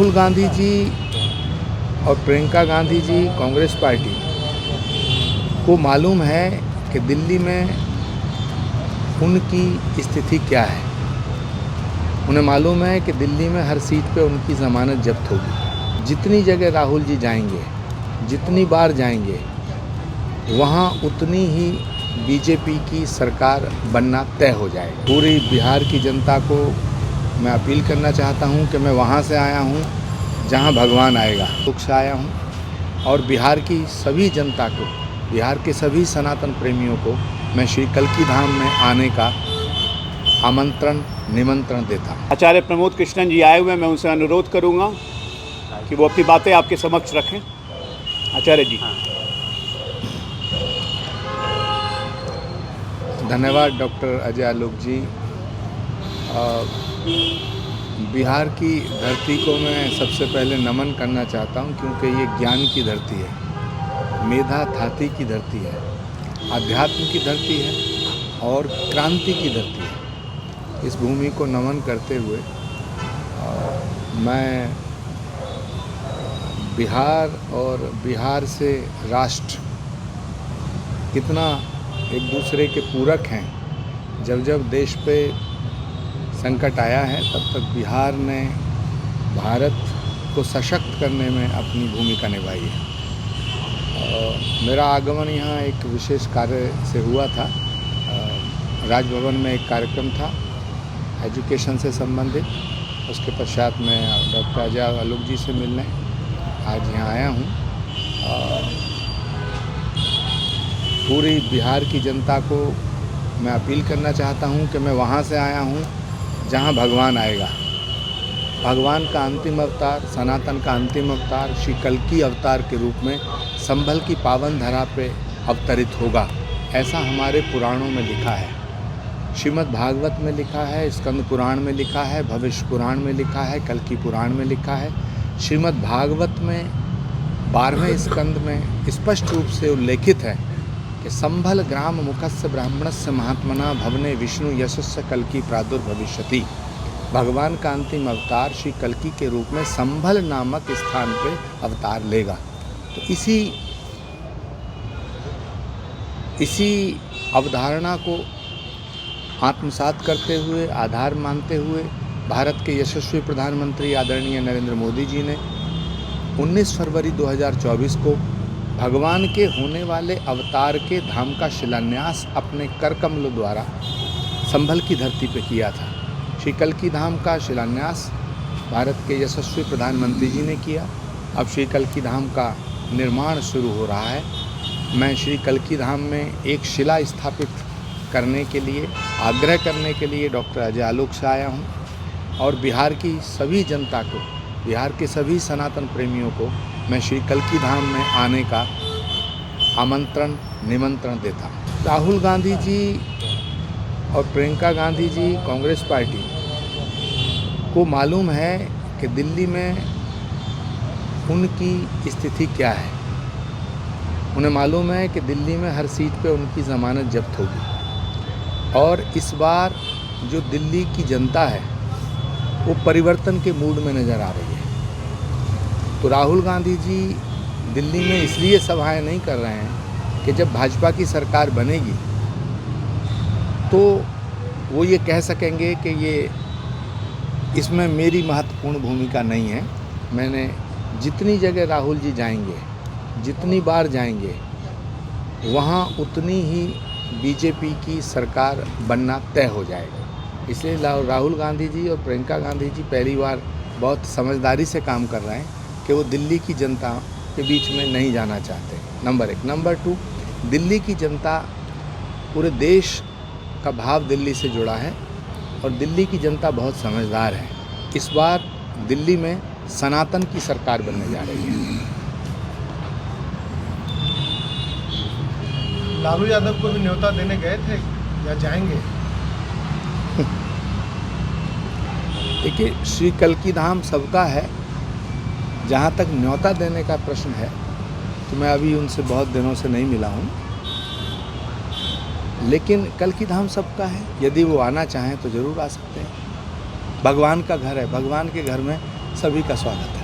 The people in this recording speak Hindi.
राहुल गांधी जी और प्रियंका गांधी जी कांग्रेस पार्टी को मालूम है कि दिल्ली में उनकी स्थिति क्या है। उन्हें मालूम है कि दिल्ली में हर सीट पे उनकी ज़मानत जब्त होगी। जितनी जगह राहुल जी जाएंगे, जितनी बार जाएंगे, वहाँ उतनी ही बीजेपी की सरकार बनना तय हो जाएगी। पूरी बिहार की जनता को मैं अपील करना चाहता हूँ कि मैं वहाँ से आया हूँ जहाँ भगवान आएगा। दुख से आया हूँ और बिहार की सभी जनता को, बिहार के सभी सनातन प्रेमियों को मैं श्री कल्की धाम में आने का आमंत्रण निमंत्रण देता हूँ। आचार्य प्रमोद कृष्णन जी आए हुए हैं, मैं उनसे अनुरोध करूंगा कि वो अपनी बातें आपके समक्ष रखें। आचार्य जी। धन्यवाद डॉक्टर अजय आलोक जी। बिहार की धरती को मैं सबसे पहले नमन करना चाहता हूं, क्योंकि ये ज्ञान की धरती है, मेधा धाती की धरती है, अध्यात्म की धरती है और क्रांति की धरती है। इस भूमि को नमन करते हुए मैं बिहार और बिहार से राष्ट्र कितना एक दूसरे के पूरक हैं। जब जब देश पे संकट आया है, तब तक बिहार ने भारत को सशक्त करने में अपनी भूमिका निभाई है। मेरा आगमन यहाँ एक विशेष कार्य से हुआ था। राजभवन में एक कार्यक्रम था एजुकेशन से संबंधित। उसके पश्चात मैं डॉक्टर अजय आलोक जी से मिलने आज यहाँ आया हूँ। पूरी बिहार की जनता को मैं अपील करना चाहता हूँ कि मैं वहाँ से आया हूँ जहाँ भगवान आएगा। भगवान का अंतिम अवतार, सनातन का अंतिम अवतार श्री कल्की अवतार के रूप में संभल की पावन धरा पे अवतरित होगा, ऐसा हमारे पुराणों में लिखा है। श्रीमद् भागवत में लिखा है, स्कंद पुराण में लिखा है, भविष्य पुराण में लिखा है, कल्की पुराण में लिखा है। श्रीमद् भागवत में 12वें स्कंद में स्पष्ट रूप से उल्लेखित है कि संभल ग्राम मुखस्य ब्राह्मणस्य महात्मना भवने विष्णु यशस्य कल्की प्रादुर्भविष्यति। भगवान का अंतिम अवतार श्री कल्की के रूप में संभल नामक स्थान पे अवतार लेगा। तो इसी अवधारणा को आत्मसात करते हुए, आधार मानते हुए भारत के यशस्वी प्रधानमंत्री आदरणीय नरेंद्र मोदी जी ने 19 फरवरी 2024 को भगवान के होने वाले अवतार के धाम का शिलान्यास अपने कर कमलों द्वारा संभल की धरती पर किया था। श्री कल्की धाम का शिलान्यास भारत के यशस्वी प्रधानमंत्री जी ने किया। अब श्री कल्की धाम का निर्माण शुरू हो रहा है। मैं श्री कल्की धाम में एक शिला स्थापित करने के लिए, आग्रह करने के लिए डॉक्टर अजय आलोक से आया हूँ और बिहार की सभी जनता को, बिहार के सभी सनातन प्रेमियों को मैं श्री कल्की धाम में आने का आमंत्रण निमंत्रण देता हूँ। राहुल गांधी जी और प्रियंका गांधी जी कांग्रेस पार्टी को मालूम है कि दिल्ली में उनकी स्थिति क्या है। उन्हें मालूम है कि दिल्ली में हर सीट पे उनकी ज़मानत जब्त होगी और इस बार जो दिल्ली की जनता है वो परिवर्तन के मूड में नज़र आ रही है। तो राहुल गांधी जी दिल्ली में इसलिए सभाएं नहीं कर रहे हैं कि जब भाजपा की सरकार बनेगी तो वो ये कह सकेंगे कि ये इसमें मेरी महत्वपूर्ण भूमिका नहीं है। मैंने जितनी जगह राहुल जी जाएंगे, जितनी बार जाएंगे, वहाँ उतनी ही बीजेपी की सरकार बनना तय हो जाएगा। इसलिए राहुल गांधी जी और प्रियंका गांधी जी पहली बार बहुत समझदारी से काम कर रहे हैं कि वो दिल्ली की जनता के बीच में नहीं जाना चाहते। नंबर 1। नंबर 2, दिल्ली की जनता, पूरे देश का भाव दिल्ली से जुड़ा है और दिल्ली की जनता बहुत समझदार है। इस बार दिल्ली में सनातन की सरकार बनने जा रही है। लालू यादव को भी न्योता देने गए थे या जाएंगे? देखिए, श्री कल्की धाम सबका है। जहाँ तक न्योता देने का प्रश्न है तो मैं अभी उनसे बहुत दिनों से नहीं मिला हूँ, लेकिन कल्की धाम सबका है। यदि वो आना चाहें तो ज़रूर आ सकते हैं। भगवान का घर है, भगवान के घर में सभी का स्वागत है।